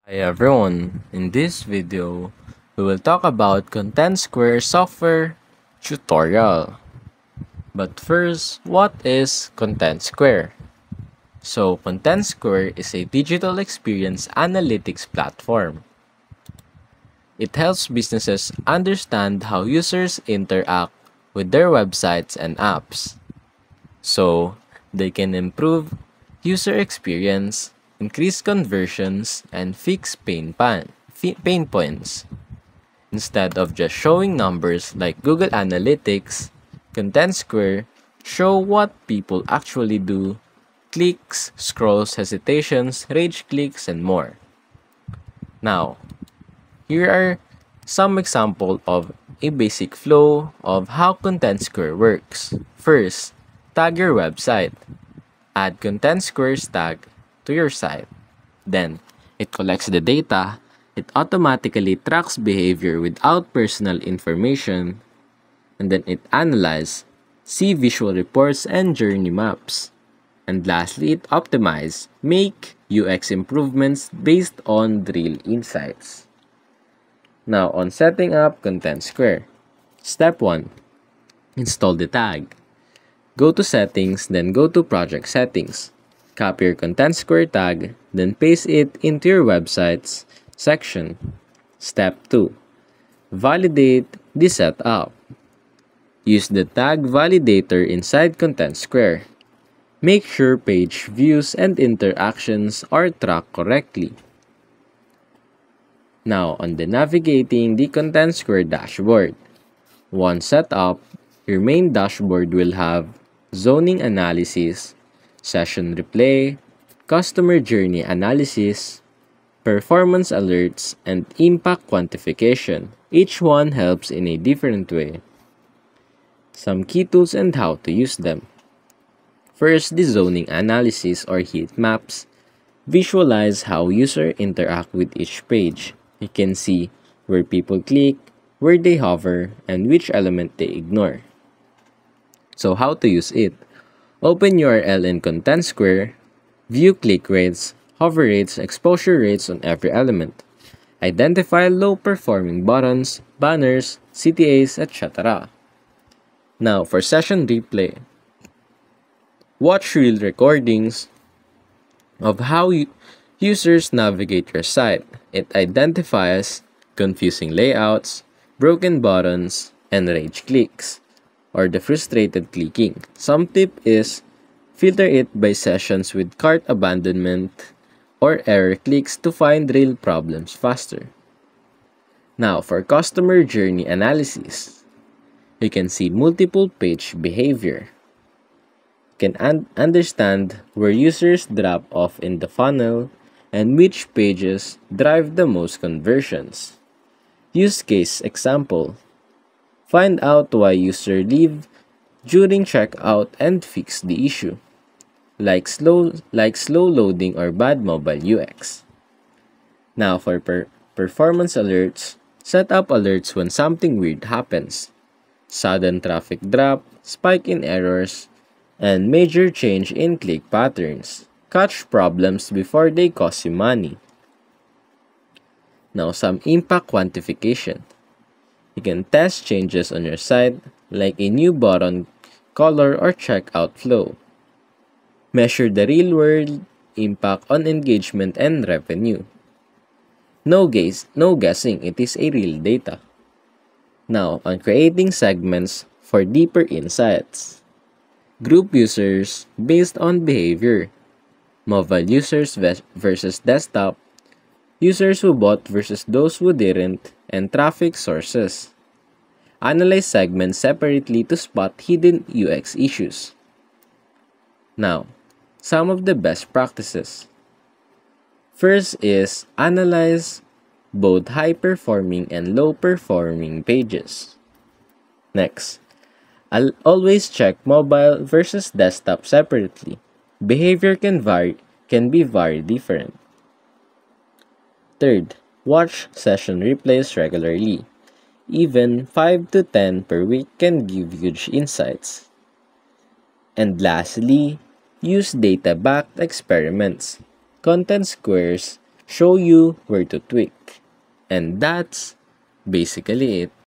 Hi everyone, in this video, we will talk about Content Square software tutorial. But first, what is Content Square? So, Content Square is a digital experience analytics platform. It helps businesses understand how users interact with their websites and apps, so they can improve user experience, increase conversions, and fix pain points. Instead of just showing numbers like Google Analytics, Content Square show what people actually do, clicks, scrolls, hesitations, rage clicks, and more. Now, here are some example of a basic flow of how Content Square works. First, tag your website. Add Content Square's tag to your site. Then, it collects the data. It automatically tracks behavior without personal information. And then it analyzes, see visual reports and journey maps. And lastly, it optimizes, make UX improvements based on real insights. Now, on setting up Content Square. Step 1. Install the tag. Go to Settings, then go to Project Settings. Copy your Content Square tag, then paste it into your website's section. Step 2. Validate the setup. Use the tag validator inside Content Square. Make sure page views and interactions are tracked correctly. Now, on the navigating the Content Square dashboard. Once set up, your main dashboard will have zoning analysis, session replay, customer journey analysis, performance alerts, and impact quantification. Each one helps in a different way. Some key tools and how to use them. First, the zoning analysis or heat maps. Visualize how users interact with each page. You can see where people click, where they hover, and which element they ignore. So how to use it? Open URL in Content Square, view click rates, hover rates, exposure rates on every element. Identify low-performing buttons, banners, CTAs, etc. Now for session replay. Watch real recordings of how users navigate your site. It identifies confusing layouts, broken buttons, and rage clicks, or the frustrated clicking. Some tip is filter it by sessions with cart abandonment or error clicks to find real problems faster. Now, for customer journey analysis, you can see multiple page behavior. You can understand where users drop off in the funnel and which pages drive the most conversions. Use case example. Find out why user leave during checkout and fix the issue, like slow loading or bad mobile UX. Now for performance alerts, set up alerts when something weird happens. Sudden traffic drop, spike in errors, and major change in click patterns. Catch problems before they cost you money. Now some impact quantification. You can test changes on your site like a new button color or checkout flow. Measure the real-world impact on engagement and revenue. No guessing, it is a real data. Now, on creating segments for deeper insights. Group users based on behavior. Mobile users versus desktop. Users who bought versus those who didn't, and traffic sources. Analyze segments separately to spot hidden UX issues. Now, some of the best practices. First is analyze both high-performing and low-performing pages. Next, I'll always check mobile versus desktop separately. Behavior can be very different. Third, watch session replays regularly. Even 5 to 10 per week can give huge insights. And lastly, use data-backed experiments. Content Square's show you where to tweak. And that's basically it.